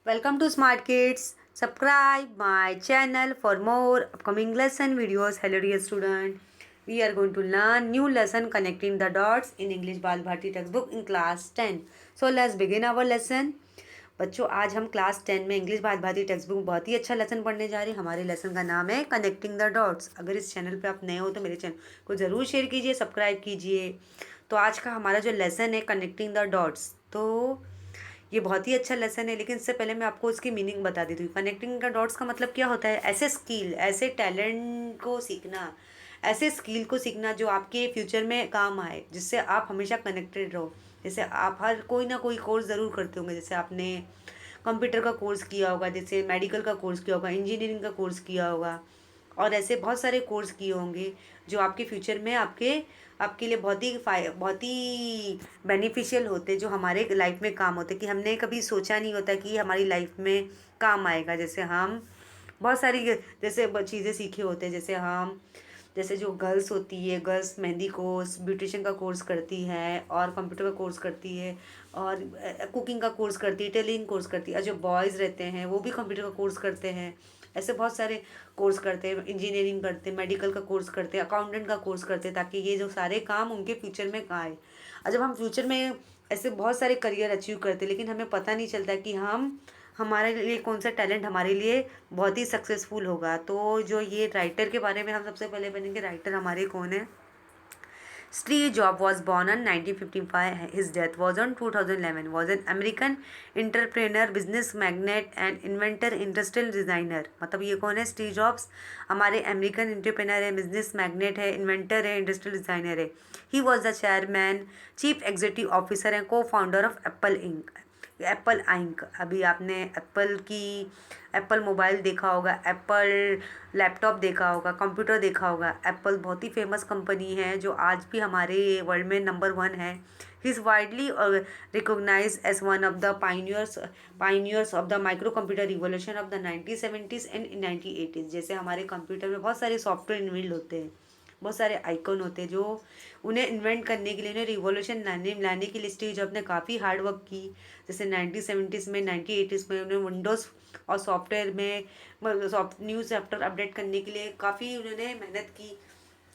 Welcome to Smart Kids. Subscribe my channel for more upcoming lesson videos. Hello dear student. We are going to learn new lesson connecting the dots in English Bal Bharti textbook in class 10. So let's begin our lesson. बच्चों आज हम class 10 में English बाल Bharti text book बहुत ही अच्छा lesson पढ़ने जा रहे हैं। हमारे लेसन का नाम है कनेक्टिंग द डॉट्स। अगर इस चैनल पे आप नए हो तो मेरे चैनल को ज़रूर शेयर कीजिए, सब्सक्राइब कीजिए। तो आज का हमारा जो लेसन है कनेक्टिंग द डॉट्स, तो ये बहुत ही अच्छा लेसन है। लेकिन इससे पहले मैं आपको इसकी मीनिंग बता देती हूँ। कनेक्टिंग द डॉट्स का मतलब क्या होता है? ऐसे स्किल, ऐसे टैलेंट को सीखना, ऐसे स्किल को सीखना जो आपके फ्यूचर में काम आए, जिससे आप हमेशा कनेक्टेड रहो। जैसे आप हर कोई ना कोई कोर्स ज़रूर करते होंगे। जैसे आपने कंप्यूटर का कोर्स किया होगा, जैसे मेडिकल का कोर्स किया होगा, इंजीनियरिंग का कोर्स किया होगा, और ऐसे बहुत सारे कोर्स किए होंगे जो आपके फ्यूचर में आपके लिए बहुत ही बेनिफिशियल होते, जो हमारे लाइफ में काम होते, कि हमने कभी सोचा नहीं होता कि हमारी लाइफ में काम आएगा। जैसे हम बहुत सारी जैसे चीज़ें सीखे होते हैं। जैसे जो गर्ल्स होती है, गर्ल्स मेहंदी कोर्स, ब्यूटिशियन का कोर्स करती है, और कंप्यूटर का कोर्स करती है, और कुकिंग का कोर्स करती है, टेलरिंग कोर्स करती है। और जो बॉयज़ रहते हैं वो भी कंप्यूटर का कोर्स करते हैं। ऐसे बहुत सारे कोर्स करते हैं, इंजीनियरिंग करते हैं, मेडिकल का कोर्स करते हैं, अकाउंटेंट का कोर्स करते हैं, ताकि ये जो सारे काम उनके फ्यूचर में आए। और जब हम फ्यूचर में ऐसे बहुत सारे करियर अचीव करते हैं, लेकिन हमें पता नहीं चलता कि हमारे लिए कौन सा टैलेंट हमारे लिए बहुत ही सक्सेसफुल होगा। तो जो ये राइटर के बारे में हम सबसे पहले बनेंगे। राइटर हमारे कौन है? Steve Jobs was born on 1955. His death was on 2011. Was an American entrepreneur, business magnate and inventor, industrial designer. मतलब ये कौन है? स्टीव जॉब्स हमारे अमेरिकन एंटरप्रेन्योर है, बिजनेस मैग्नेट है, इन्वेंटर है, इंडस्ट्रियल डिज़ाइनर है। He was the chairman, chief executive officer and को फाउंडर ऑफ एप्पल इंक। अभी आपने एप्पल मोबाइल देखा होगा, एप्पल लैपटॉप देखा होगा, कंप्यूटर देखा होगा। एप्पल बहुत ही फेमस कंपनी है जो आज भी हमारे वर्ल्ड में नंबर 1 है। He is widely recognize as one of the pioneers of the micro computer revolution of the 1970s and 1980s। जैसे हमारे कंप्यूटर में बहुत सारे सॉफ्टवेयर इन्वेंट होते हैं, बहुत सारे आइकन होते हैं, जो उन्हें इन्वेंट करने के लिए, उन्हें रिवॉल्यूशन लाने के लिए स्टीव जॉब ने काफ़ी हार्ड वर्क की। जैसे 1970s में, 1980s में उन्होंने विंडोज़ और सॉफ्टवेयर में न्यू सॉफ्टवेयर अपडेट करने के लिए काफ़ी उन्होंने मेहनत की,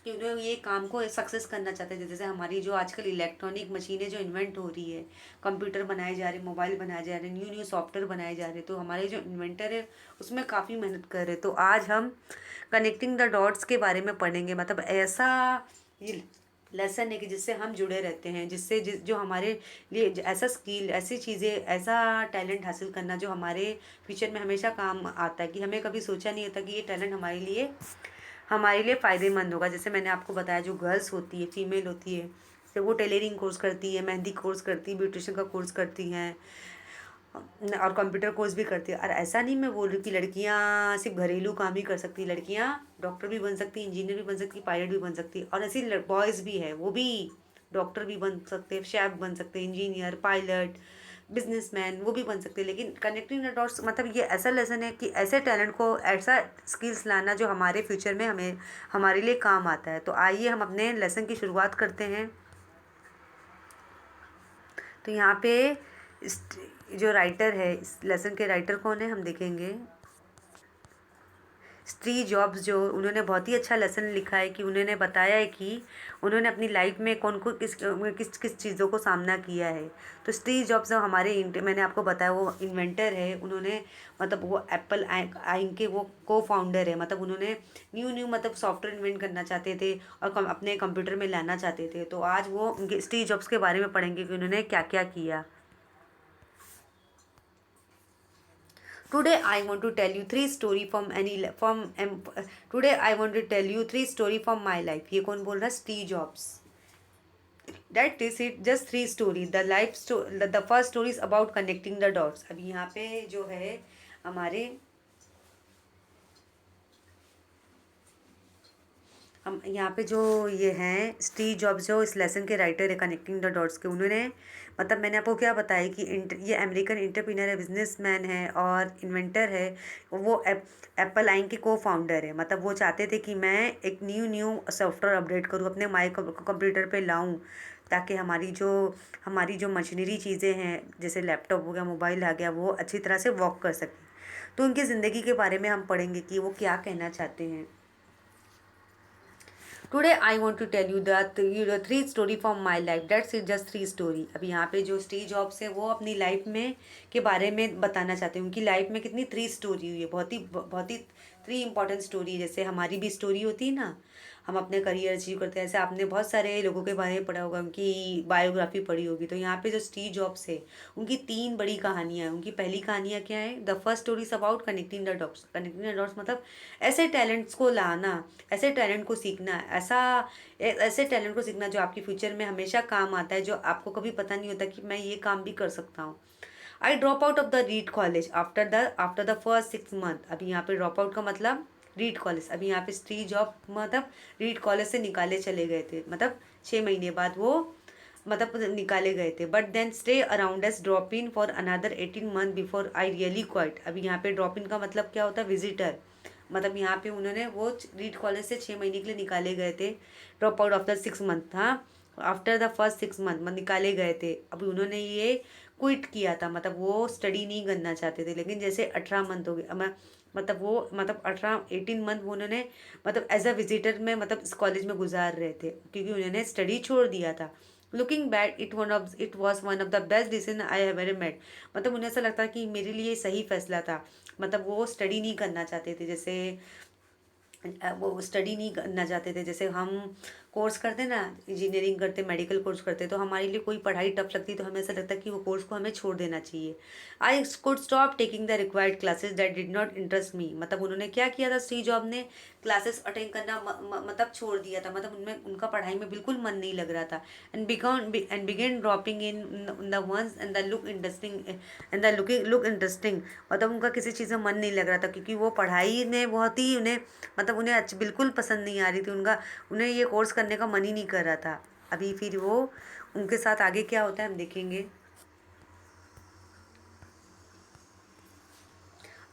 कि उन्हें ये काम को सक्सेस करना चाहते थे। जैसे हमारी जो आजकल इलेक्ट्रॉनिक मशीनें जो इन्वेंट हो रही है, कंप्यूटर बनाए जा रहे, मोबाइल बनाए जा रहे, न्यू सॉफ्टवेयर बनाए जा रहे, तो हमारे जो इन्वेंटर है उसमें काफ़ी मेहनत कर रहे। तो आज हम कनेक्टिंग द डॉट्स के बारे में पढ़ेंगे। मतलब ऐसा ये लेसन है कि जिससे हम जुड़े रहते हैं, जो हमारे लिए ऐसा स्किल, ऐसी चीज़ें, ऐसा टैलेंट हासिल करना जो हमारे फ्यूचर में हमेशा काम आता है, कि हमें कभी सोचा नहीं होता कि ये टैलेंट हमारे लिए फ़ायदेमंद होगा। जैसे मैंने आपको बताया, जो गर्ल्स होती है, फीमेल होती है, तो वो टेलरिंग कोर्स करती है, मेहंदी कोर्स करती है, ब्यूटिशियन का कोर्स करती हैं, और कंप्यूटर कोर्स भी करती है। और ऐसा नहीं मैं बोल रही कि लड़कियां सिर्फ घरेलू काम ही कर सकती, लड़कियां डॉक्टर भी बन सकती, इंजीनियर भी बन सकती, पायलट भी बन सकती, और ऐसी बॉयज़ भी है, वो भी डॉक्टर भी बन सकते, शेफ बन सकते, इंजीनियर, पायलट, बिजनेसमैन, वो भी बन सकते। लेकिन कनेक्टिंग द डॉट्स मतलब ये ऐसा लेसन है कि ऐसे टैलेंट को, ऐसा स्किल्स लाना जो हमारे फ्यूचर में हमारे लिए काम आता है। तो आइए हम अपने लेसन की शुरुआत करते हैं। तो यहाँ पे जो राइटर है, इस लेसन के राइटर कौन है हम देखेंगे। स्टीव जॉब्स, जो उन्होंने बहुत ही अच्छा लेसन लिखा है, कि उन्होंने बताया है कि उन्होंने अपनी लाइफ में कौन को किस किस किस चीज़ों को सामना किया है। तो स्टीव जॉब्स जो मैंने आपको बताया वो इन्वेंटर है। उन्होंने मतलब वो एप्पल आइन के वो को फाउंडर है। मतलब उन्होंने न्यू मतलब सॉफ्टवेयर इन्वेंट करना चाहते थे और अपने कंप्यूटर में लाना चाहते थे। तो आज वो उनके स्टीव जॉब्स के बारे में पढ़ेंगे कि उन्होंने क्या क्या किया। Today I want to tell you three story from today I want to tell you three story from my life। ये कौन बोल रहा है? Steve jobs. That is it, just three story। The first story is about connecting the dots। अभी यहाँ पे जो है हमारे हम यहाँ पे जो ये हैं स्टीव जॉब्स, जो इस लेसन के राइटर है कनेक्टिंग द डॉट्स के, उन्होंने मतलब मैंने आपको क्या बताया कि ये अमेरिकन एंटरप्रेन्योर है, बिजनेसमैन है और इन्वेंटर है। वो एप्पल आइन के को फाउंडर है। मतलब वो चाहते थे कि मैं एक न्यू सॉफ्टवेयर अपडेट करूँ, अपने माई कंप्यूटर पे लाऊं, ताकि हमारी जो मशीनरी चीज़ें हैं जैसे लैपटॉप हो गया, मोबाइल आ गया, वो अच्छी तरह से वर्क कर सकें। तो उनकी ज़िंदगी के बारे में हम पढ़ेंगे कि वो क्या कहना चाहते हैं। Today I want to tell you the three story from my life, that's is just three story. अभी यहाँ पे जो स्टीव जॉब्स है वो अपनी लाइफ में के बारे में बताना चाहते हैं। उनकी लाइफ में कितनी थ्री स्टोरी हुई है, बहुत ही थ्री इंपॉर्टेंट स्टोरी। जैसे हमारी भी स्टोरी होती है ना, हम अपने करियर अचीव करते हैं, ऐसे आपने बहुत सारे लोगों के बारे में पढ़ा होगा, उनकी बायोग्राफी पढ़ी होगी। तो यहाँ पे जो स्टीव जॉब्स है उनकी तीन बड़ी कहानियाँ हैं। उनकी पहली कहानियाँ क्या है, the first story is about connecting the dots. Connecting the dots मतलब ऐसे टैलेंट्स को लाना, ऐसे टैलेंट को सीखना, ऐसे टैलेंट को सीखना जो आपकी फ्यूचर में हमेशा काम आता है, जो आपको कभी पता नहीं होता कि मैं ये काम भी कर सकता हूँ। I drop out of the Reed College after the first 6 month. अभी यहाँ पे ड्रॉप आउट का मतलब रीड कॉलेज। अभी यहाँ पे स्टीव जॉब मतलब रीड कॉलेज से निकाले चले गए थे, मतलब 6 महीने बाद वो मतलब निकाले गए थे। But then stay around as drop in for another 18 month before I really quit. अभी यहाँ पे ड्रॉप इन का मतलब क्या होता है, विजिटर। मतलब यहाँ पे उन्होंने वो रीड कॉलेज से 6 महीने के लिए निकाले गए थे। ड्रॉप आउट आफ्टर 6 मंथ, हाँ, आफ्टर द फर्स्ट 6 मंथ निकाले गए थे। अभी उन्होंने ये क्विट किया था, मतलब वो स्टडी नहीं करना चाहते थे। लेकिन जैसे 18 मंथ हो गए, मतलब वो मतलब 18 वो उन्होंने मतलब एज अ विजिटर में मतलब इस कॉलेज में गुजार रहे थे, क्योंकि उन्होंने स्टडी छोड़ दिया था। Looking back it was one of the best decision I have ever made. मतलब उन्हें ऐसा लगता है कि मेरे लिए सही फैसला था। मतलब वो स्टडी नहीं करना चाहते थे, जैसे वो स्टडी नहीं करना चाहते थे। जैसे हम कोर्स करते ना, इंजीनियरिंग करते, मेडिकल कोर्स करते, तो हमारे लिए कोई पढ़ाई टफ लगती तो हमें ऐसा लगता है कि वो कोर्स को हमें छोड़ देना चाहिए। I could stop taking the required classes that did not interest me. मतलब उन्होंने क्या किया था, स्टीव जॉब ने क्लासेस अटेंड करना मतलब छोड़ दिया था। मतलब उनमें उनका पढ़ाई में बिल्कुल मन नहीं लग रहा था। And began dropping in the ones and the look interesting and the look interesting. मतलब उनका किसी चीज़ में मन नहीं लग रहा था, क्योंकि वो पढ़ाई में बहुत ही उन्हें मतलब उन्हें बिल्कुल पसंद नहीं आ रही थी। उन्हें ये कोर्स करने का मन ही नहीं कर रहा था। अभी फिर वो उनके साथ आगे क्या होता है हम देखेंगे।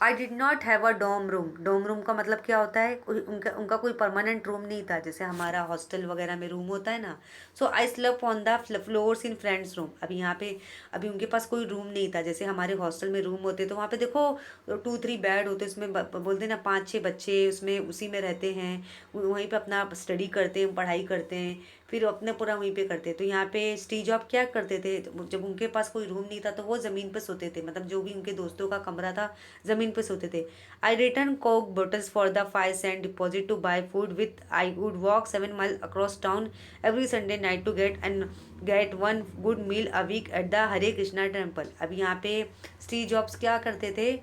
I did not have a dorm room. Dorm room का मतलब क्या होता है, उनका कोई परमानेंट रूम नहीं था, जैसे हमारा हॉस्टल वगैरह में रूम होता है ना। So I slept on the floors in friends room. अभी यहाँ पे अभी उनके पास कोई रूम नहीं था, जैसे हमारे हॉस्टल में रूम होते तो वहाँ पे देखो 2-3 बेड होते, उसमें बोलते ना 5-6 बच्चे उसमें उसी में रहते हैं, वहीं पे अपना स्टडी करते हैं, पढ़ाई करते हैं, फिर अपने पूरा वहीं पे करते। तो यहाँ पे स्टीव जॉब क्या करते थे, जब उनके पास कोई रूम नहीं था तो वो ज़मीन पे सोते थे। मतलब जो भी उनके दोस्तों का कमरा था ज़मीन पे सोते थे। I return Coke bottles for the 5 cent deposit to buy food with I would walk 7 miles across town every Sunday night to get one good meal a week at the Hare Krishna temple. अभी यहाँ पे Steve jobs क्या करते थे,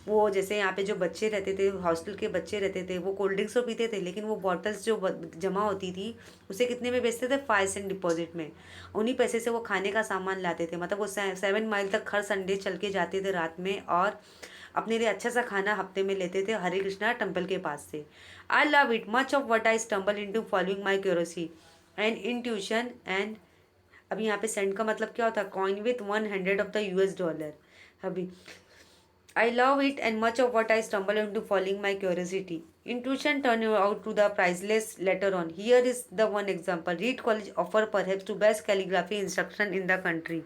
वो जैसे यहाँ पे जो बच्चे रहते थे, हॉस्टल के बच्चे रहते थे, वो कोल्ड ड्रिंक्स तो पीते थे, लेकिन वो बॉटल्स जो जमा होती थी उसे कितने में बेचते थे, 5 cent डिपॉजिट में। उन्हीं पैसे से वो खाने का सामान लाते थे। मतलब वो 7 माइल तक हर संडे चल के जाते थे रात में, और अपने लिए अच्छा सा खाना हफ्ते में लेते थे हरे कृष्णा टेम्पल के पास से। I love it much of what I stumble into following my curiosity and intuition and. अभी यहाँ पे सेंड का मतलब क्या होता है, coin with 100 of the US dollar. अभी I love it and much of what I stumble into following my curiosity. Intuition turned out to the priceless later on. Here is the one example. Reed College offer perhaps to best calligraphy instruction in the country.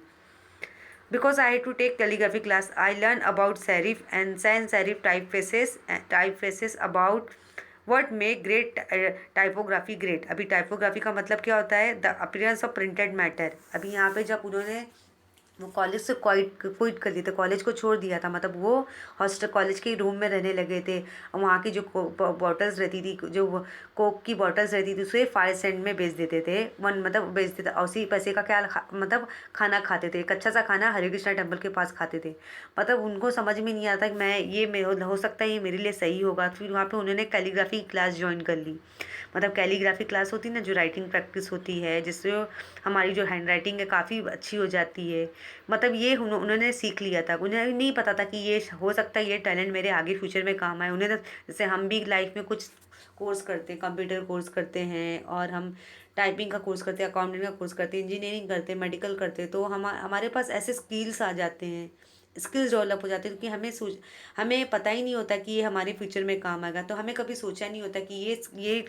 Because I had to take calligraphy class, I learned about serif and sans serif typefaces about what make great typography great. अभी typography का मतलब क्या होता है, the appearance of printed matter. अभी यहाँ पे जब उन्होंने वो कॉलेज से क्विट कर दिया था, कॉलेज को छोड़ दिया था, मतलब वो हॉस्टल कॉलेज के रूम में रहने लगे थे। और वहाँ की जो बॉटल्स रहती थी, जो कोक की बॉटल्स रहती थी, उसे 5 cent में बेच देते थे, मतलब बेचते थे। और उसी पैसे का क्या मतलब खाना खाते थे, एक अच्छा सा खाना हरे कृष्णा टेम्पल के पास खाते थे। मतलब उनको समझ में नहीं आता कि मैं हो सकता है ये मेरे लिए सही होगा। फिर वहाँ पर उन्होंने कैलीग्राफी क्लास ज्वाइन कर ली। मतलब कैलीग्राफी क्लास होती है ना, जो राइटिंग प्रैक्टिस होती है, जिससे हमारी जो हैंड राइटिंग है काफ़ी अच्छी हो जाती है। मतलब ये उन्होंने सीख लिया था। उन्हें नहीं पता था कि ये हो सकता है ये टैलेंट मेरे आगे फ्यूचर में काम आए। उन्हें तो जैसे हम भी लाइफ में कुछ कोर्स करते हैं, कंप्यूटर कोर्स करते हैं, और हम टाइपिंग का कोर्स करते हैं, अकाउंटिंग का कोर्स करते हैं, इंजीनियरिंग करते हैं, मेडिकल करते हैं, तो हमारे पास ऐसे स्किल्स आ जाते हैं स्किल्स डेवलप हो जाते हैं, क्योंकि हमें पता ही नहीं होता कि ये हमारे फ्यूचर में काम आएगा। तो हमें कभी सोचा नहीं होता कि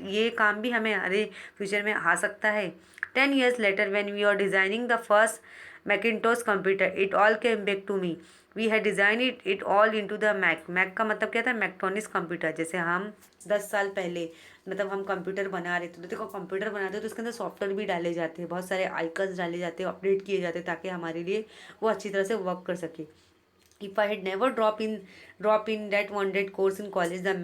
ये काम भी हमें हमारे फ्यूचर में आ सकता है। 10 years later when we are designing the first Macintosh computer, it all came back to me. We had designed it all into the Mac का मतलब क्या था, मैक्ट्रॉनिक्स कंप्यूटर। जैसे हम 10 साल पहले मतलब हम कंप्यूटर बना रहे थे, तो देखो कंप्यूटर बनाते हो तो उसके अंदर सॉफ्टवेयर भी डाले जाते हैं, बहुत सारे आइकन्स डाले जाते हैं, अपडेट किए जाते हैं, ताकि हमारे लिए वो अच्छी तरह से वर्क कर सके। If I had never drop in that 100 course in college, the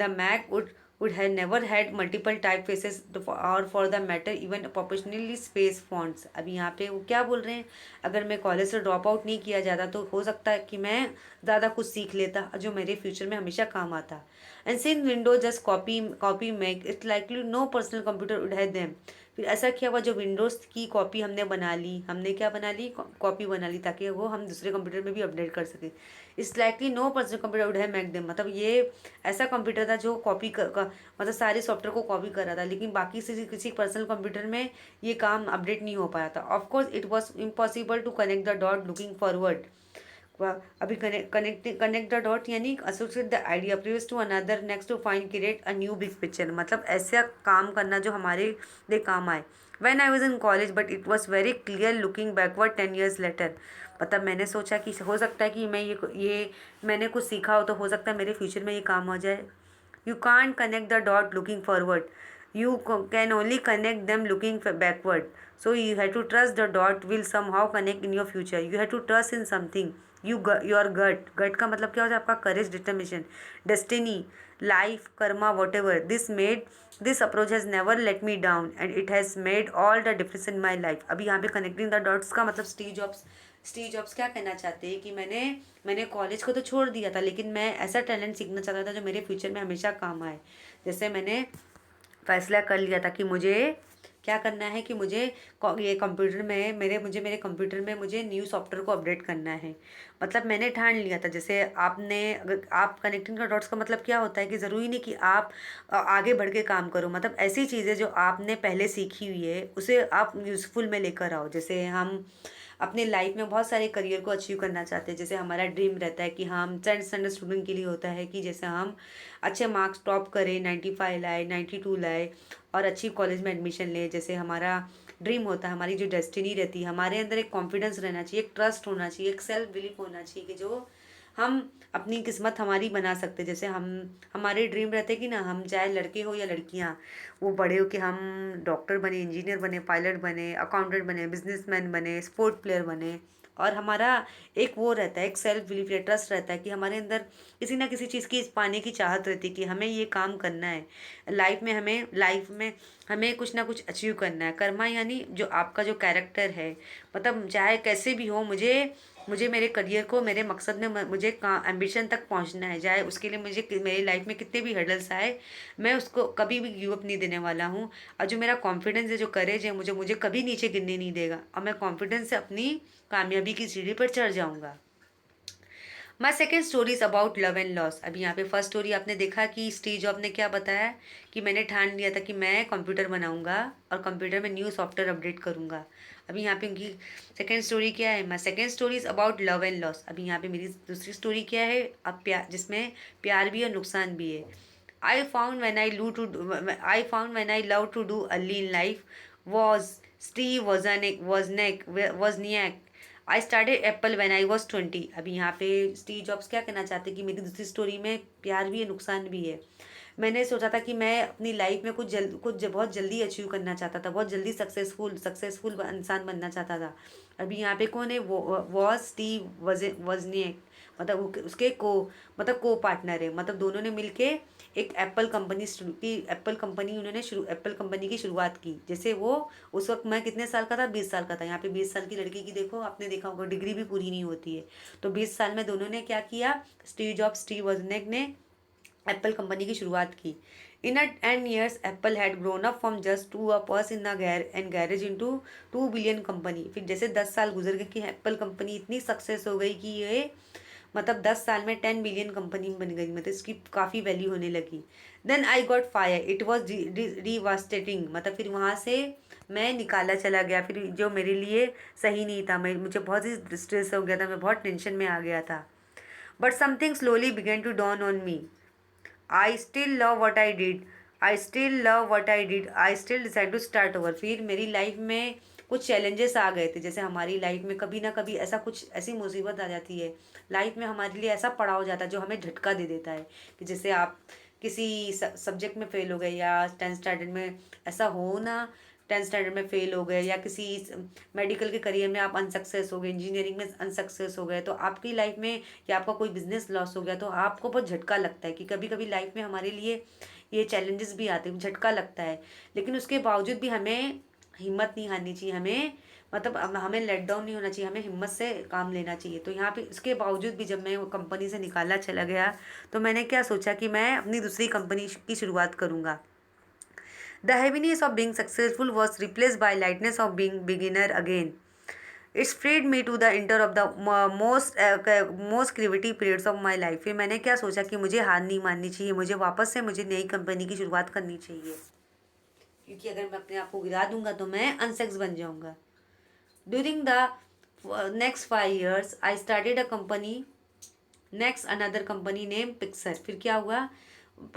Mac would have never had multiple typefaces or for the matter even professionally space fonts। अभी यहाँ पे वो क्या बोल रहे हैं, अगर मैं कॉलेज से ड्रॉप आउट नहीं किया जाता तो हो सकता है कि मैं ज़्यादा कुछ सीख लेता जो मेरे फ्यूचर में हमेशा काम आता। And since Windows just copy make it's likely no personal computer would have them. फिर ऐसा क्या हुआ, जो विंडोज़ की कॉपी हमने बना ली, हमने क्या बना ली, कॉपी बना ली, ताकि वो हम दूसरे कंप्यूटर में भी अपडेट कर सकें। It's likely no personal computer would have make them, मतलब ये ऐसा कंप्यूटर था जो मतलब सारे सॉफ्टवेयर को कॉपी कर रहा था, लेकिन बाकी से किसी पर्सनल कंप्यूटर में ये काम अपडेट नहीं हो पाया था। Of course it was impossible to connect the dot looking forward. अभी कनेक्ट द डॉट यानी associate the idea previous to another next to find create a new big picture, मतलब ऐसा काम करना जो हमारे लिए काम आए। When I was in college but it was very clear looking backward 10 years later, मतलब मैंने सोचा कि हो सकता है कि मैं ये मैंने कुछ सीखा हो तो हो सकता है मेरे फ्यूचर में ये काम हो जाए। You can't connect the dot looking forward, you can only connect them looking backward. So you have to trust the dot will somehow connect in your future. You have to trust in something. Your gut का मतलब क्या होता है, आपका courage, determination, destiny, life, karma, whatever. This approach has never let me down and it has made all the difference in my life. अभी यहाँ पे connecting the dots का मतलब स्टीव जॉब्स क्या कहना चाहते हैं कि मैंने कॉलेज को तो छोड़ दिया था, लेकिन मैं ऐसा टैलेंट सीखना चाहता था जो मेरे फ्यूचर में हमेशा काम आए। जैसे मैंने फैसला कर लिया था कि मुझे क्या करना है, कि मुझे ये कंप्यूटर में मेरे कंप्यूटर में मुझे न्यू सॉफ्टवेयर को अपडेट करना है। मतलब मैंने ठान लिया था। जैसे अगर आप कनेक्टिंग द डॉट्स का मतलब क्या होता है कि ज़रूरी नहीं कि आप आगे बढ़ के काम करो, मतलब ऐसी चीज़ें जो आपने पहले सीखी हुई है उसे आप यूज़फुल में लेकर आओ। जैसे हम अपने लाइफ में बहुत सारे करियर को अचीव करना चाहते हैं। जैसे हमारा ड्रीम रहता है कि हम 10th स्टैंडर्ड स्टूडेंट के लिए होता है कि जैसे हम अच्छे मार्क्स टॉप करें, 95 लाए, 92 लाए और अच्छी कॉलेज में एडमिशन लें। जैसे हमारा ड्रीम होता है, हमारी जो डेस्टिनी रहती है, हमारे अंदर एक कॉन्फिडेंस रहना चाहिए, एक ट्रस्ट होना चाहिए, एक सेल्फ बिलीफ होना चाहिए कि जो हम अपनी किस्मत हमारी बना सकते। जैसे हमारे ड्रीम रहते हैं कि ना, हम चाहे लड़के हो या लड़कियां, वो बड़े हो कि हम डॉक्टर बने, इंजीनियर बने, पायलट बने, अकाउंटेंट बने, बिजनेसमैन बने, स्पोर्ट प्लेयर बने। और हमारा एक वो रहता है, एक सेल्फ बिलीफ या ट्रस्ट रहता है कि हमारे अंदर किसी ना किसी चीज़ की पाने की चाहत रहती है कि हमें ये काम करना है लाइफ में हमें कुछ ना कुछ अचीव करना है। कर्मा यानी जो आपका जो कैरेक्टर है, मतलब चाहे कैसे भी हो, मुझे मेरे करियर को, मेरे मकसद में मुझे एम्बिशन तक पहुंचना है। चाहे उसके लिए मुझे मेरी लाइफ में कितने भी हर्डल्स आए, मैं उसको कभी भी गिव अप नहीं देने वाला हूँ। और जो मेरा कॉन्फिडेंस है, जो करेज है, मुझे कभी नीचे गिरने नहीं देगा और मैं कॉन्फिडेंस से अपनी कामयाबी की सीढ़ी पर चढ़ जाऊँगा। My second story is about love and loss. अभी यहाँ पे फर्स्ट स्टोरी आपने देखा कि स्टीव जॉब ने क्या बताया कि मैंने ठान लिया था कि मैं कंप्यूटर बनाऊंगा और कंप्यूटर में न्यू सॉफ्टवेयर अपडेट करूंगा। अभी यहाँ पे उनकी सेकेंड स्टोरी क्या है, my second story is about love and loss. अभी यहाँ पे मेरी दूसरी स्टोरी क्या है, अब जिसमें प्यार भी और नुकसान भी है। I found when I love to do early in life was Steve Wozniak। I started Apple when I was 20। अभी यहाँ पे स्टीव जॉब्स क्या कहना चाहते हैं कि मेरी दूसरी स्टोरी में प्यार भी है, नुकसान भी है। मैंने सोचा था कि मैं अपनी लाइफ में बहुत जल्दी अचीव करना चाहता था, बहुत जल्दी सक्सेसफुल इंसान बनना चाहता था। अभी यहाँ पे कौन है, वो स्टीव वजनिएक, मतलब उसके को पार्टनर है। मतलब दोनों ने मिलके एक एप्पल कंपनी की शुरुआत की। जैसे वो उस वक्त, मैं कितने साल का था, 20 साल का था। यहाँ पे 20 साल की लड़की की देखो, आपने देखा होगा डिग्री भी पूरी नहीं होती है। तो 20 साल में दोनों ने क्या किया, स्टीव वॉजनिक ने एप्पल कंपनी की शुरुआत की। In 10 years Apple had grown up from just two a person in and garage into 2 billion company. फिर जैसे 10 साल गुजर गए कि एप्पल कंपनी इतनी सक्सेस हो गई कि ये मतलब 10 साल में 10 बिलियन कंपनी बन गई, मतलब इसकी काफ़ी वैल्यू होने लगी। Then I got fire, it was devastating, मतलब फिर वहाँ से मैं निकाला चला गया, फिर जो मेरे लिए सही नहीं था, मैं मुझे बहुत ही स्ट्रेस हो गया था, मैं बहुत टेंशन में आ गया था। But something slowly began to dawn on me, I still love what I did, I still love what I did, I still decide to start over. फिर मेरी लाइफ में कुछ चैलेंजेस आ गए थे, जैसे हमारी लाइफ में कभी ना कभी ऐसा कुछ ऐसी मुसीबत आ जाती है लाइफ में, हमारे लिए ऐसा पड़ाव हो जाता है जो हमें झटका दे देता है, कि जैसे आप किसी सब्जेक्ट में फेल हो गए, या 10th स्टैंडर्ड में ऐसा हो ना, 10th स्टैंडर्ड में फेल हो गए, या किसी मेडिकल के करियर में आप अनसक्सेस हो गए, इंजीनियरिंग में अनसक्सेस हो गए, तो आपकी लाइफ में, या आपका कोई बिजनेस लॉस हो गया, तो आपको बहुत झटका लगता है कि कभी कभी लाइफ में हमारे लिए ये चैलेंजेस भी आते हैं, झटका लगता है। लेकिन उसके बावजूद भी हमें हिम्मत नहीं हारनी चाहिए, हमें मतलब हमें लेट डाउन नहीं होना चाहिए, हमें हिम्मत से काम लेना चाहिए। तो यहाँ पे इसके बावजूद भी जब मैं वो कंपनी से निकाला चला गया, तो मैंने क्या सोचा कि मैं अपनी दूसरी कंपनी की शुरुआत करूँगा। The heaviness of being successful was replaced by lightness of being beginner again. It's freed me to the enter of the most creative periods of my life. फिर मैंने क्या सोचा कि मुझे हार नहीं माननी चाहिए, मुझे वापस से मुझे नई कंपनी की शुरुआत करनी चाहिए, क्योंकि अगर मैं अपने आप को गिरा दूंगा तो मैं अनसक्सेस बन जाऊंगा। During the next 5 years I started a company, next another company name Pixar. फिर क्या हुआ,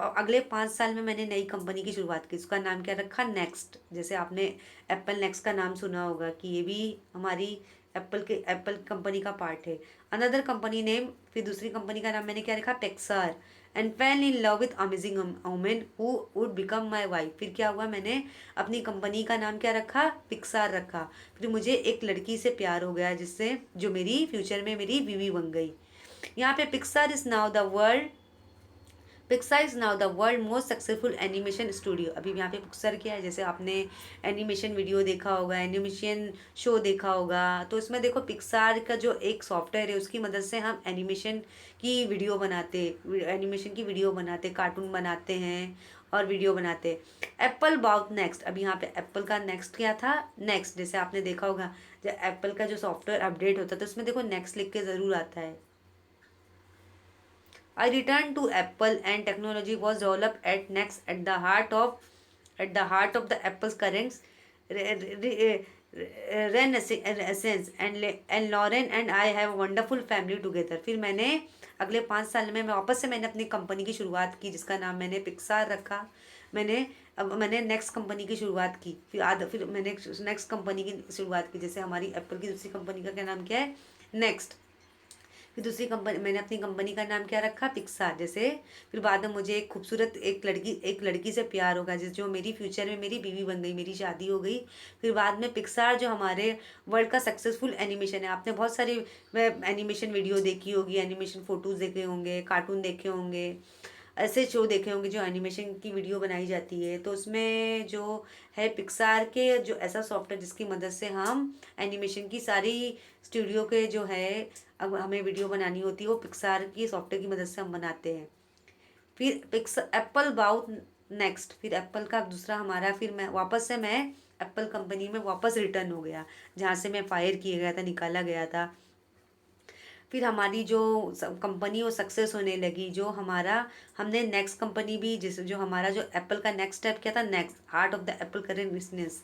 अगले 5 साल में मैंने नई कंपनी की शुरुआत की, उसका नाम क्या रखा, नेक्स्ट। जैसे आपने एप्पल नेक्स्ट का नाम सुना होगा कि ये भी हमारी एप्पल कंपनी का पार्ट है। अनदर कंपनी नेम, फिर दूसरी कंपनी का नाम मैंने क्या रखा, Pixar. And fail in love with amazing women who would become my wife. फिर क्या हुआ, मैंने अपनी कंपनी का नाम क्या रखा, पिक्सार रखा। फिर मुझे एक लड़की से प्यार हो गया, जिससे जो मेरी फ्यूचर में मेरी बीवी बन गई। यहाँ पे Pixar is now the world most successful animation studio. अभी यहाँ पे पिक्सर क्या है, जैसे आपने एनिमेशन वीडियो देखा होगा, एनिमेशन शो देखा होगा, तो इसमें देखो पिक्सार का जो एक सॉफ्टवेयर है उसकी मदद से हम एनिमेशन की वीडियो बनाते, एनिमेशन की वीडियो बनाते, कार्टून बनाते हैं और वीडियो बनाते। एप्पल बाउट नेक्स्ट, अभी यहाँ पे एप्पल का नेक्स्ट क्या था, नेक्स्ट। जैसे आपने देखा होगा जब एप्पल का जो सॉफ्टवेयर अपडेट होता है तो उसमें देखो नेक्स्ट लिख के ज़रूर आता है। I returned to Apple and technology was developed at Next at the heart of the Apple's current renaissance and Lauren and I have a wonderful family together। फिर मैंने अगले 5 साल में मैं वापस से मैंने अपनी कंपनी की शुरुआत की, जिसका नाम मैंने पिक्सार रखा। मैंने नेक्स्ट कंपनी की शुरुआत की, फिर मैंने नेक्स्ट कंपनी की शुरुआत की, जैसे हमारी एप्पल की दूसरी कंपनी का क्या नाम क्या है, नेक्स्ट। फिर दूसरी कंपनी मैंने अपनी कंपनी का नाम क्या रखा, पिक्सार। जैसे फिर बाद में मुझे एक खूबसूरत एक लड़की से प्यार होगा, जिस जो मेरी फ्यूचर में मेरी बीवी बन गई, मेरी शादी हो गई। फिर बाद में पिक्सार जो हमारे वर्ल्ड का सक्सेसफुल एनिमेशन है, आपने बहुत सारी एनिमेशन वीडियो देखी होगी, एनिमेशन फ़ोटोज़ देखे होंगे, कार्टून देखे होंगे, ऐसे शो देखे होंगे जो एनिमेशन की वीडियो बनाई जाती है। तो उसमें जो है पिक्सार के जो ऐसा सॉफ्टवेयर जिसकी मदद से हम एनिमेशन की सारी स्टूडियो के जो है, अब हमें वीडियो बनानी होती है वो पिक्सार की सॉफ्टवेयर की मदद से हम बनाते हैं। फिर एप्पल बाउट नेक्स्ट, फिर एप्पल का दूसरा हमारा, फिर मैं एप्पल कंपनी में वापस रिटर्न हो गया, जहाँ से मैं फायर किया गया था, निकाला गया था। फिर हमारी जो कंपनी वो सक्सेस होने लगी, जो हमारा हमने नेक्स्ट कंपनी भी, जिस जो हमारा जो एप्पल का नेक्स्ट स्टेप क्या था, next heart of the Apple current business.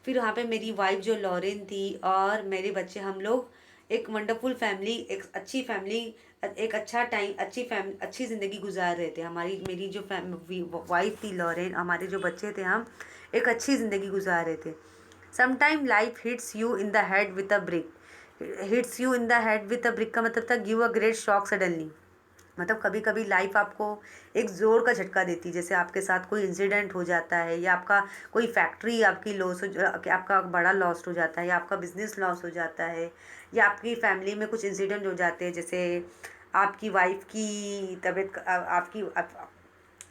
फिर वहाँ पे मेरी वाइफ जो लॉरेन थी और मेरे बच्चे, हम लोग एक वंडरफुल फैमिली, एक अच्छी फैमिली, एक अच्छा टाइम, अच्छी ज़िंदगी गुजार रहे थे। मेरी जो वाइफ थी लॉरेन, हमारे जो बच्चे थे, हम एक अच्छी ज़िंदगी गुजार रहे थे। Sometime life hits you in the head with a brick, hits you in the head with a brick का मतलब था give a great shock suddenly. मतलब कभी कभी लाइफ आपको एक ज़ोर का झटका देती है, जैसे आपके साथ कोई इंसिडेंट हो जाता है, या आपका कोई फैक्ट्री आपकी आपका बड़ा लॉस हो जाता है, या आपका बिजनेस लॉस हो जाता है, या आपकी फैमिली में कुछ इंसिडेंट हो जाते हैं, जैसे आपकी वाइफ की तबीयत,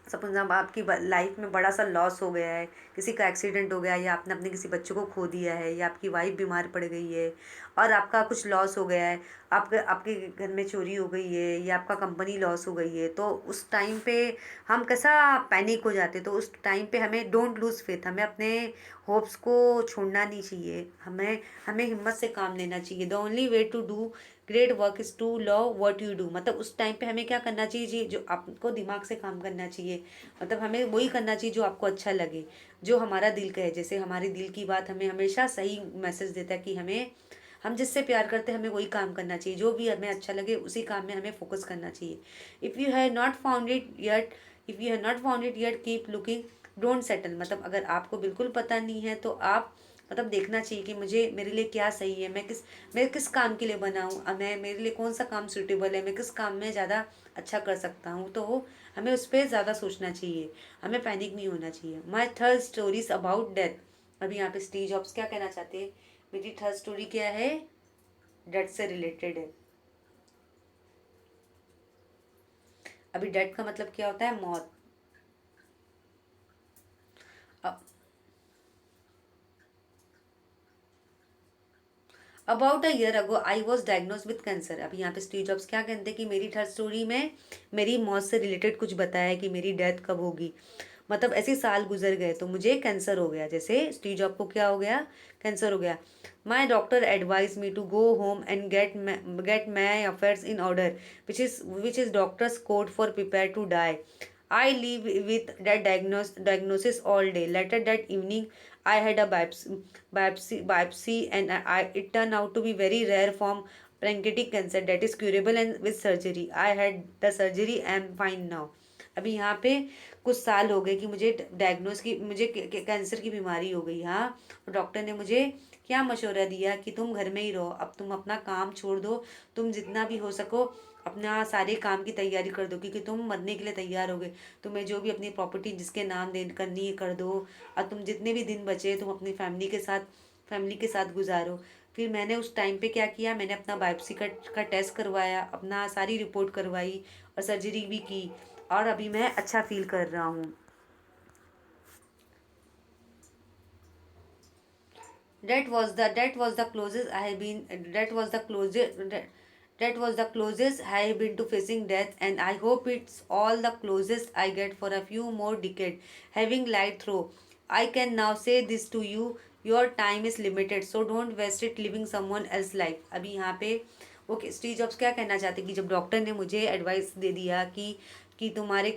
सपोज आपकी लाइफ में बड़ा सा लॉस हो गया है, किसी का एक्सीडेंट हो गया है, या आपने अपने किसी बच्चे को खो दिया है, या आपकी वाइफ बीमार पड़ गई है और आपका कुछ लॉस हो गया है, आपके घर में चोरी हो गई है, या आपका कंपनी लॉस हो गई है, तो उस टाइम पे हम कैसा पैनिक हो जाते हैं। तो उस टाइम पे हमें डोंट लूज़ फेथ, हमें अपने होप्स को छोड़ना नहीं चाहिए, हमें हमें हिम्मत से काम लेना चाहिए। The only way to do great work is to love what you do, मतलब उस टाइम पे हमें क्या करना चाहिए जी, जो आपको दिमाग से काम करना चाहिए, मतलब हमें वही करना चाहिए जो आपको अच्छा लगे, जो हमारा दिल कहे। जैसे हमारे दिल की बात हमें हमेशा सही मैसेज देता है कि हम जिससे प्यार करते हैं हमें वही काम करना चाहिए, जो भी हमें अच्छा लगे उसी काम में हमें फोकस करना चाहिए। If you have not found it yet if you have not found it yet keep looking, don't settle, मतलब अगर आपको बिल्कुल पता नहीं है तो आप मतलब देखना चाहिए कि मुझे मेरे लिए क्या सही है, मैं किस काम के लिए बना हूँ, मैं मेरे लिए कौन सा काम सूटेबल है, मैं किस काम में ज़्यादा अच्छा कर सकता हूँ, तो हमें उस पर ज़्यादा सोचना चाहिए, हमें पैनिक नहीं होना चाहिए। My third stories about death, अभी यहाँ पे स्टीव जॉब्स क्या कहना चाहते हैं, मेरी थर्ड स्टोरी क्या है, डेथ से रिलेटेड है। अभी डेथ का मतलब क्या होता है, मौत। About a year ago I was diagnose with cancer, अभी यहाँ पे स्टीव जॉब्स क्या कहते हैं कि मेरी थर्ड स्टोरी में मेरी मौत से रिलेटेड कुछ बताया है कि मेरी डेथ कब होगी, मतलब ऐसे साल गुजर गए तो मुझे कैंसर हो गया, जैसे स्टीव जॉब को क्या हो गया, कैंसर हो गया। My doctor advise me to go home and get my affairs in order which is doctor's code for prepare to die. I live with that diagnosis all day. Later that evening, I had a biopsy, and it turned out to be very rare form pancreatic cancer that is curable and with surgery. I had the surgery. I am fine now. अभी यहाँ पे कुछ साल हो गए कि मुझे cancer की बीमारी हो गई। हाँ, डॉक्टर ने मुझे क्या मशवरा दिया कि तुम घर में ही रहो, अब तुम अपना काम छोड़ दो, तुम जितना भी हो सको अपना सारे काम की तैयारी कर दो, क्योंकि तुम मरने के लिए तैयार हो गए। तुम्हें जो भी अपनी प्रॉपर्टी जिसके नाम दे करनी है कर दो, और तुम जितने भी दिन बचे तुम अपनी फैमिली के साथ गुजारो। फिर मैंने उस टाइम पे क्या किया, मैंने अपना बायोप्सी का टेस्ट करवाया, अपना सारी रिपोर्ट करवाई और सर्जरी भी की, और अभी मैं अच्छा फील कर रहा हूँ। that was the closest I have been that was the closest I have been to facing death, and I hope it's all the closest I get for a few more decades having lived through. I can now say this to you, your time is limited, so don't waste it living someone else's life। अभी यहाँ पे वो Steve jobs क्या कहना चाहते कि जब doctor ने मुझे एडवाइस दे दिया कि तुम्हारे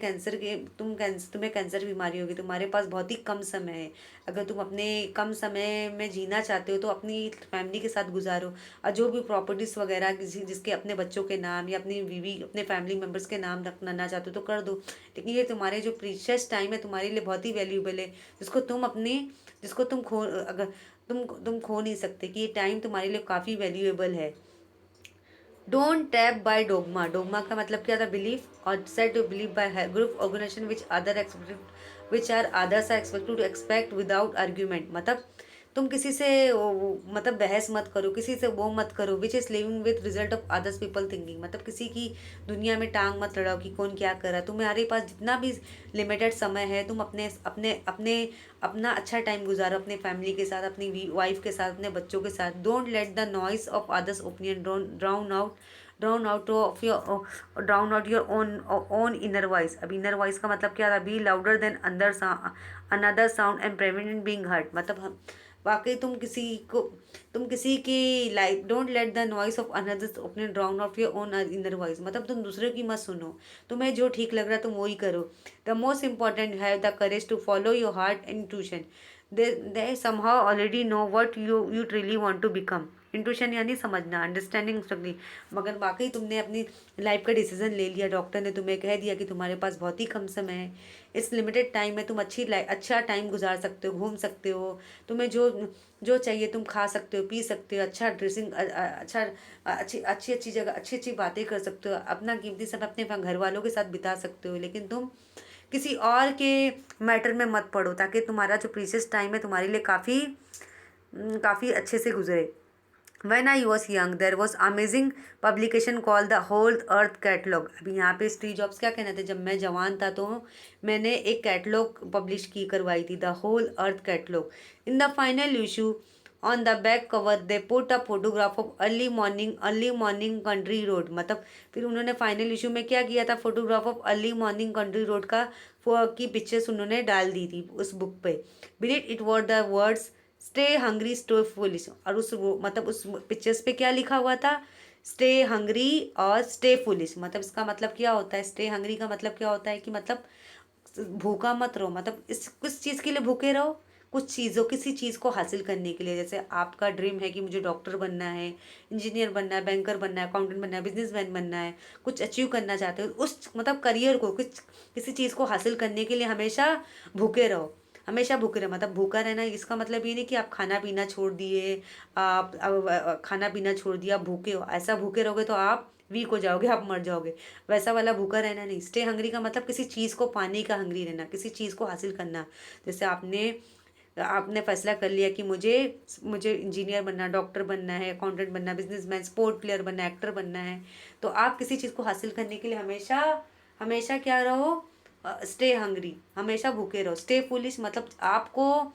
तुम्हें कैंसर बीमारी होगी, तुम्हारे पास बहुत ही कम समय है, अगर तुम अपने कम समय में जीना चाहते हो तो अपनी फैमिली के साथ गुजारो, और जो भी प्रॉपर्टीज़ वगैरह जिसके अपने बच्चों के नाम या अपनी बीवी अपने फैमिली मेम्बर्स के नाम रखना चाहते हो तो कर दो, लेकिन ये तुम्हारे जो प्रीशियस टाइम है तुम्हारे लिए बहुत ही वैल्यूएबल है, जिसको तुम खो नहीं सकते, कि ये टाइम तुम्हारे लिए काफ़ी वैल्यूएबल है। Don't tap by dogma, dogma का मतलब क्या था, बिलीफ, और set to believe by group organization which are others are expected to expect without argument, मतलब तुम किसी से मतलब बहस मत करो, किसी से वो मत करो, which is living with result of others people thinking, मतलब किसी की दुनिया में टांग मत लड़ाओ कि कौन क्या कर रहा है, तुम्हारे पास जितना भी लिमिटेड समय है तुम अपने अपने अपने अपना अच्छा टाइम गुजारो अपने फैमिली के साथ, अपनी वाइफ के साथ, अपने बच्चों के साथ। Don't let the noise of others opinion drown out your own inner voice. अब इनर वॉइस का मतलब क्या था, be louder than another sound and prevent being hurt, मतलब हम वाकई तुम किसी की life, don't let the noise of another's opinion drown out your own inner voice, मतलब तुम दूसरे की मत सुनो, तुम्हें जो ठीक लग रहा है तुम वही करो। The most important have the courage to follow your heart and intuition, they somehow already know what you really want to become. Intuition यानी समझना, अंडरस्टैंडिंग स्ट्रगली, मगर वाकई तुमने अपनी लाइफ का डिसीजन ले लिया, डॉक्टर ने तुम्हें कह दिया कि तुम्हारे पास बहुत ही कम समय है, इस लिमिटेड टाइम में तुम अच्छा टाइम गुजार सकते हो, घूम सकते हो, तुम्हें जो जो चाहिए तुम खा सकते हो, पी सकते हो, अच्छा ड्रेसिंग, अच्छा अच्छी जगह अच्छी अच्छी बातें कर सकते हो, अपना कीमती समय अपने घर वालों के साथ बिता सकते हो, लेकिन तुम किसी और के मैटर में मत पड़ो, ताकि तुम्हारा जो प्रीशियस टाइम है तुम्हारे लिए काफ़ी अच्छे से गुजरे। When I was young, there was amazing publication called the Whole Earth Catalog। अभी यहाँ पे स्टीव जॉब्स क्या कहना थे, जब मैं जवान था तो मैंने एक कैटलॉग पब्लिश करवाई थी, the Whole Earth Catalog. In the final issue on the back cover they put a photograph of early morning country road, मतलब फिर उन्होंने फाइनल इशू में क्या किया था, photograph of early morning country road की पिक्चर्स उन्होंने डाल दी थी उस बुक पे। Beneath it were the words stay hungry stay foolish, और उस पिक्चर्स पे क्या लिखा हुआ था, स्टे हंग्री और स्टे फुलिश, मतलब इसका मतलब क्या होता है, स्टे हंग्री का मतलब क्या होता है कि मतलब भूखा मत रहो, मतलब इस किस चीज़ के लिए भूखे रहो, कुछ चीज़ों किसी चीज़ को हासिल करने के लिए। जैसे आपका ड्रीम है कि मुझे डॉक्टर बनना है, इंजीनियर बनना है, बैंकर बनना है, अकाउंटेंट बनना है, बिजनेसमैन बनना है, कुछ अचीव करना चाहते हो, उस मतलब करियर को कुछ किसी चीज़ को हासिल करने के लिए हमेशा भूखे रहो। हमेशा भूखे रहो, मतलब भूखा रहना इसका मतलब ये नहीं कि आप खाना पीना छोड़ दिए, आप खाना पीना छोड़ दिया, आप भूखे हो। ऐसा भूखे रहोगे तो आप वीक हो जाओगे, आप मर जाओगे। वैसा वाला भूखा रहना नहीं। स्टे हंग्री का मतलब किसी चीज़ को पाने का हंग्री रहना, किसी चीज़ को हासिल करना। जैसे आपने आपने फैसला कर लिया कि मुझे मुझे इंजीनियर बनना, डॉक्टर बनना है, अकाउंटेंट बनना, बिजनेसमैन, स्पोर्ट प्लेयर बनना है, एक्टर बनना है, तो आप किसी चीज़ को हासिल करने के लिए हमेशा हमेशा क्या रहो, स्टे हंग्री, हमेशा भूखे रहो। स्टे फुलिश मतलब आपको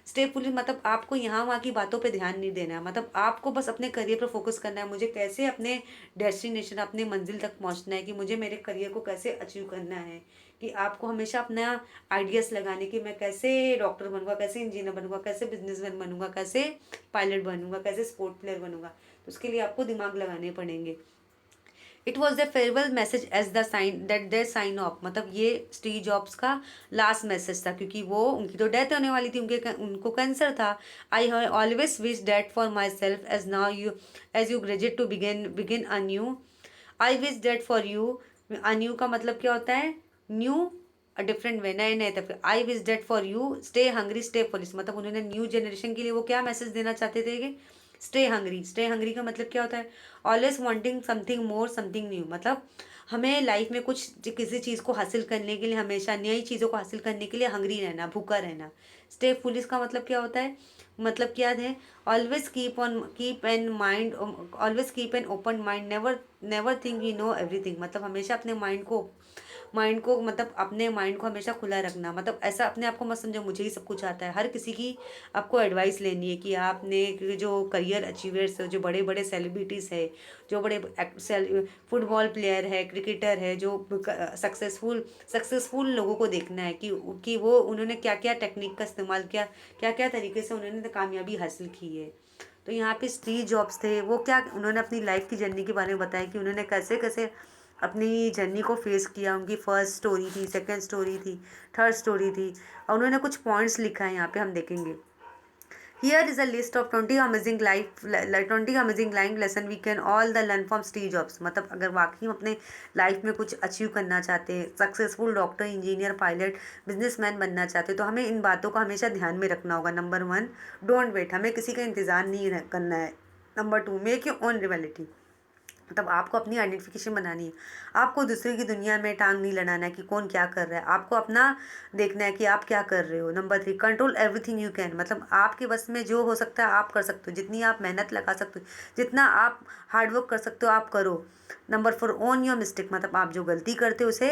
स्टे फुलिश मतलब आपको यहाँ वहाँ की बातों पे ध्यान नहीं देना है, मतलब आपको बस अपने करियर पर फोकस करना है। मुझे कैसे अपने डेस्टिनेशन, अपने मंजिल तक पहुँचना है, कि मुझे मेरे करियर को कैसे अचीव करना है, कि आपको हमेशा अपना आइडियाज़ लगाने कि मैं कैसे डॉक्टर बनूंगा, कैसे इंजीनियर बनूंगा, कैसे बिजनेसमैन बनूंगा, कैसे पायलट बनूंगा, कैसे स्पोर्ट प्लेयर बनूंगा। तो उसके लिए आपको दिमाग लगाने पड़ेंगे। It was the farewell message as the sign that their sign off, मतलब ये स्टीव जॉब्स का लास्ट मैसेज था, क्योंकि वो उनकी तो डेथ होने वाली थी, उनको कैंसर था। I have always wish that for myself as now you as you graduate to begin begin a new. I wish that for you, a new का मतलब क्या होता है, न्यू, अ डिफरेंट वे, नए नए तरीके। I wish that for you stay hungry stay foolish, मतलब उन्होंने न्यू जनरेशन के लिए वो क्या मैसेज देना चाहते थे कि स्टे हंग्री। स्टे हंग्री का मतलब क्या होता है, always wanting something more, something new, मतलब हमें लाइफ में कुछ किसी चीज़ को हासिल करने के लिए, हमेशा नई चीज़ों को हासिल करने के लिए हंग्री रहना, भूखा रहना। स्टे फुलिश का मतलब क्या होता है, मतलब क्या है, always keep an mind, always keep an open mind, never never think you know everything, मतलब हमेशा अपने माइंड को मतलब अपने माइंड को हमेशा खुला रखना। मतलब ऐसा अपने आप को मत समझो मुझे ही सब कुछ आता है। हर किसी की आपको एडवाइस लेनी है कि आपने जो करियर अचीवर्स है, जो बड़े बड़े सेलिब्रिटीज़ है, जो बड़े फुटबॉल प्लेयर है, क्रिकेटर है, जो सक्सेसफुल लोगों को देखना है कि वो उन्होंने क्या क्या टेक्निक का इस्तेमाल किया, क्या क्या तरीके से उन्होंने कामयाबी हासिल की है। तो यहाँ पे स्टीव जॉब्स थे, वो क्या उन्होंने अपनी लाइफ की जर्नी के बारे में बताया कि उन्होंने कैसे कैसे अपनी जर्नी को फेस किया। उनकी फर्स्ट स्टोरी थी, सेकंड स्टोरी थी, थर्ड स्टोरी थी, और उन्होंने कुछ पॉइंट्स लिखा है यहाँ पे, हम देखेंगे। Here is a list of 20 amazing life lesson we can all the learn from Steve Jobs, मतलब अगर वाकई में अपने लाइफ में कुछ अचीव करना चाहते हैं, successful doctor, engineer, pilot, businessman बनना चाहते हैं, तो हमें इन बातों का हमेशा ध्यान में रखना होगा। नंबर 1, डोंट वेट, हमें किसी का इंतज़ार नहीं करना है। Number 2, make your own reality, तब आपको अपनी आइडेंटिफिकेशन बनानी है। आपको दूसरे की दुनिया में टांग नहीं लड़ाना है कि कौन क्या कर रहा है, आपको अपना देखना है कि आप क्या कर रहे हो। Number 3, control everything you can, मतलब आपके बस में जो हो सकता है आप कर सकते हो, जितनी आप मेहनत लगा सकते हो, जितना आप हार्डवर्क कर सकते हो आप करो। नंबर 4, ओन योर मिस्टेक, मतलब आप जो गलती करते हो उसे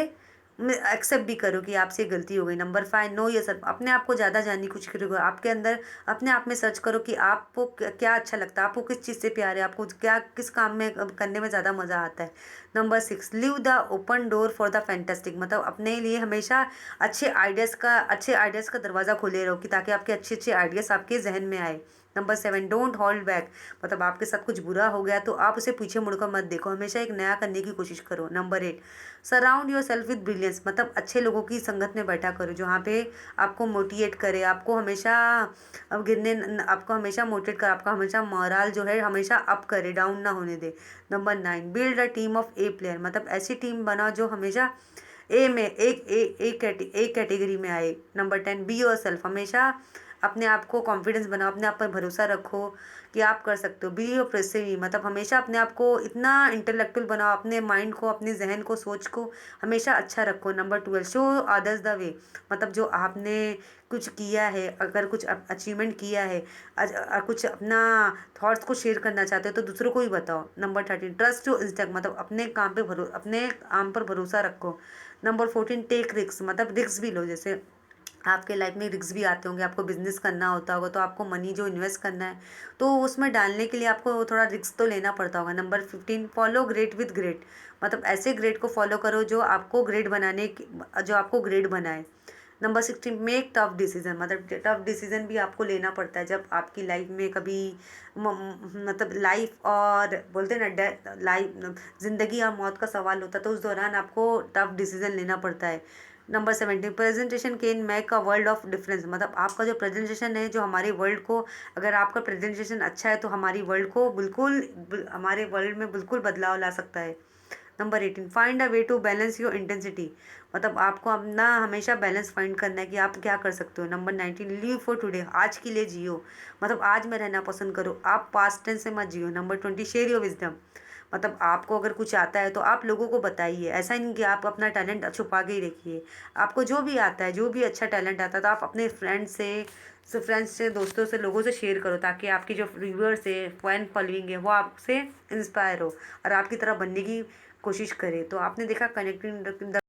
एक्सेप्ट भी करो कि आपसे गलती हो गई। नंबर 5, नो योरसेल्फ, अपने आप को ज़्यादा जानने की कोशिश करो। आपके अंदर अपने आप में सर्च करो कि आपको क्या अच्छा लगता है, आपको किस चीज़ से प्यार है, आपको क्या किस काम में करने में ज़्यादा मज़ा आता है। Number 6, leave the open door for the fantastic, मतलब अपने लिए हमेशा अच्छे आइडियाज़ का दरवाज़ा खोले रहो कि ताकि आपके अच्छे अच्छे आइडियाज़ आपके जहन में आए। नंबर 7, डोंट होल्ड बैक, मतलब आपके साथ कुछ बुरा हो गया तो आप उसे पीछे मुड़कर मत देखो, हमेशा एक नया करने की कोशिश करो। Number 8, surround your self with brilliance, मतलब अच्छे लोगों की संगत में बैठा करो जहाँ पे आपको मोटिवेट करे, आपको हमेशा मोटिवेट करे, आपका हमेशा मोरल जो है हमेशा अप करे, डाउन ना होने दे। Number 9, build a team of A player, मतलब ऐसी टीम बनाओ जो हमेशा ए में एक कैटेगरी में आए। नंबर 10, बी योर सेल्फ, हमेशा अपने आप को कॉन्फिडेंस बनाओ, अपने आप पर भरोसा रखो कि आप कर सकते हो। बी योर प्रेसिव, मतलब हमेशा अपने आप को इतना इंटेलेक्चुअल बनाओ, अपने माइंड को, अपने जहन को, सोच को हमेशा अच्छा रखो। Number 12, show others the way, मतलब जो आपने कुछ किया है, अगर कुछ अचीवमेंट किया है, कुछ अपना थॉट्स को शेयर करना चाहते हो तो दूसरों को भी बताओ। नंबर 13, ट्रस्ट योर इंस्टिंक्ट, मतलब अपने काम पर भरोसा रखो। नंबर 14, टेक रिस्क, मतलब रिस्क भी लो। जैसे आपके लाइफ में रिस्क भी आते होंगे, आपको बिजनेस करना होता होगा तो आपको मनी जो इन्वेस्ट करना है तो उसमें डालने के लिए आपको थोड़ा रिस्क तो लेना पड़ता होगा। Number 15, follow great with great, मतलब ऐसे ग्रेट को फॉलो करो जो आपको ग्रेट बनाए। नंबर 16, मेक टफ डिसीजन, मतलब टफ डिसीजन भी आपको लेना पड़ता है जब आपकी लाइफ में कभी मतलब लाइफ और बोलते हैं ना डेथ, लाइफ जिंदगी और मौत का सवाल होता है, तो उस दौरान आपको टफ डिसीजन लेना पड़ता है। Number 17, presentation can make a world of difference, मतलब आपका जो प्रेजेंटेशन है जो हमारे वर्ल्ड को, अगर आपका प्रेजेंटेशन अच्छा है तो हमारी वर्ल्ड को हमारे वर्ल्ड में बिल्कुल बदलाव ला सकता है। Number 18, find a way to balance your intensity, मतलब आपको अपना हमेशा बैलेंस फाइंड करना है कि आप क्या कर सकते हो। नंबर 19, लिव फॉर टुडे, आज के लिए जियो, मतलब आज में रहना पसंद करो, आप पास्ट टेंस से मत जियो। नंबर 20, शेयर योर विजडम, मतलब आपको अगर कुछ आता है तो आप लोगों को बताइए, ऐसा नहीं कि आप अपना टैलेंट छुपा के ही रखिए। आपको जो भी आता है, जो भी अच्छा टैलेंट आता है, तो आप अपने फ्रेंड्स से, दोस्तों से, लोगों से शेयर करो, ताकि आपकी जो व्यूअर्स है, फैन फॉलोइंग है, वो आपसे इंस्पायर हो और आपकी तरह बनने की कोशिश करे। तो आपने देखा कनेक्टिंग द